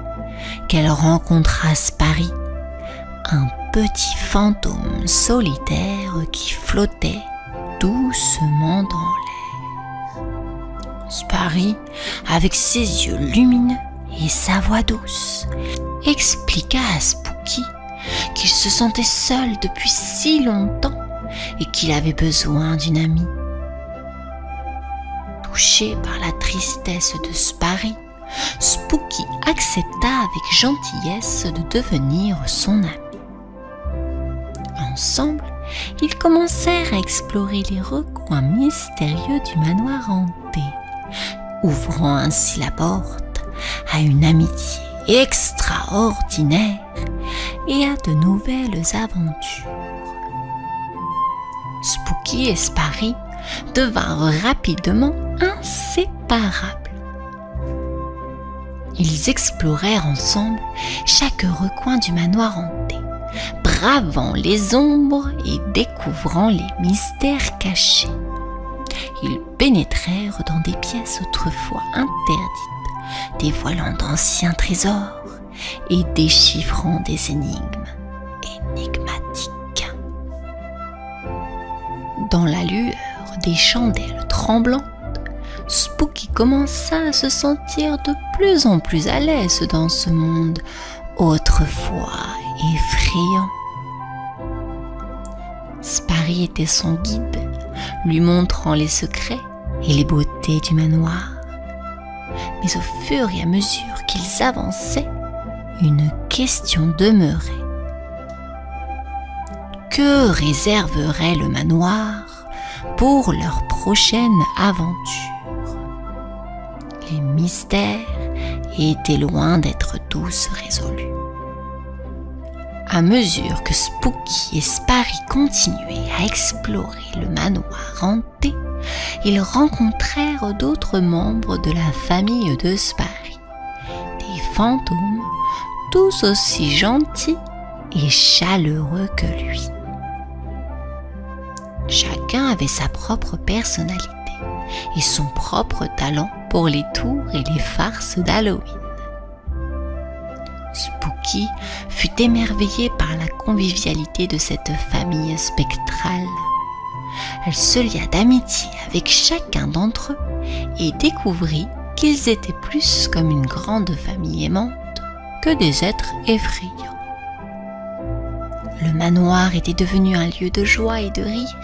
qu'elle rencontra Spary, un petit fantôme solitaire qui flottait doucement dans l'air. Spary, avec ses yeux lumineux et sa voix douce, expliqua à Spooky qu'il se sentait seul depuis si longtemps et qu'il avait besoin d'une amie. Touché par la tristesse de Spary, Spooky accepta avec gentillesse de devenir son ami. Ensemble, ils commencèrent à explorer les recoins mystérieux du manoir hanté, ouvrant ainsi la porte à une amitié extraordinaire et à de nouvelles aventures. Spooky et Spary devinrent rapidement inséparables. Ils explorèrent ensemble chaque recoin du manoir hanté, bravant les ombres et découvrant les mystères cachés. Ils pénétrèrent dans des pièces autrefois interdites, dévoilant d'anciens trésors et déchiffrant des énigmes énigmatiques. Dans la lueur des chandelles tremblantes, Spooky commença à se sentir de plus en plus à l'aise dans ce monde autrefois effrayant. Spary était son guide, lui montrant les secrets et les beautés du manoir. Mais au fur et à mesure qu'ils avançaient, une question demeurait. Que réserverait le manoir pour leur prochaine aventure? Les mystères étaient loin d'être tous résolus. À mesure que Spooky et Spary continuaient à explorer le manoir hanté, ils rencontrèrent d'autres membres de la famille de Spary, des fantômes tous aussi gentils et chaleureux que lui. Chacun avait sa propre personnalité et son propre talent pour les tours et les farces d'Halloween. Spooky fut émerveillée par la convivialité de cette famille spectrale. Elle se lia d'amitié avec chacun d'entre eux et découvrit qu'ils étaient plus comme une grande famille aimante que des êtres effrayants. Le manoir était devenu un lieu de joie et de rire,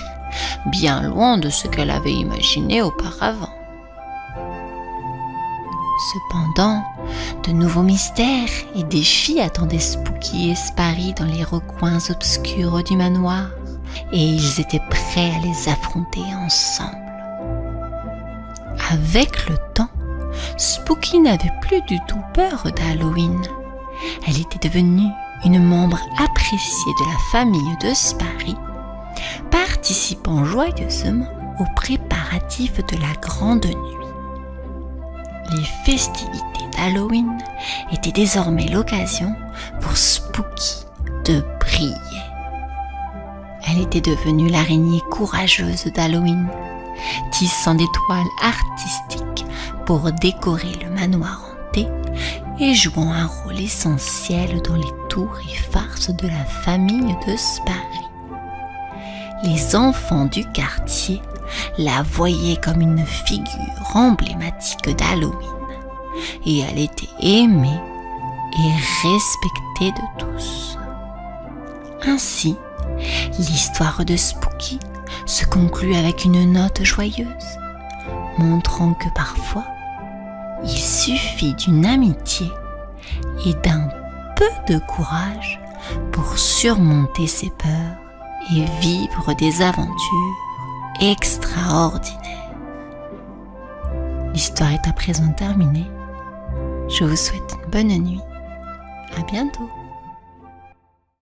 bien loin de ce qu'elle avait imaginé auparavant. Cependant, de nouveaux mystères et défis attendaient Spooky et Spary dans les recoins obscurs du manoir, et ils étaient prêts à les affronter ensemble. Avec le temps, Spooky n'avait plus du tout peur d'Halloween. Elle était devenue une membre appréciée de la famille de Spary, participant joyeusement aux préparatifs de la grande nuit. Les festivités d'Halloween étaient désormais l'occasion pour Spooky de briller. Elle était devenue l'araignée courageuse d'Halloween, tissant des toiles artistiques pour décorer le manoir hanté et jouant un rôle essentiel dans les tours et farces de la famille de Spary. Les enfants du quartier la voyaient comme une figure emblématique d'Halloween, et elle était aimée et respectée de tous. Ainsi, l'histoire de Spooky se conclut avec une note joyeuse, montrant que parfois, il suffit d'une amitié et d'un peu de courage pour surmonter ses peurs et vivre des aventures extraordinaires. L'histoire est à présent terminée. Je vous souhaite une bonne nuit. À bientôt.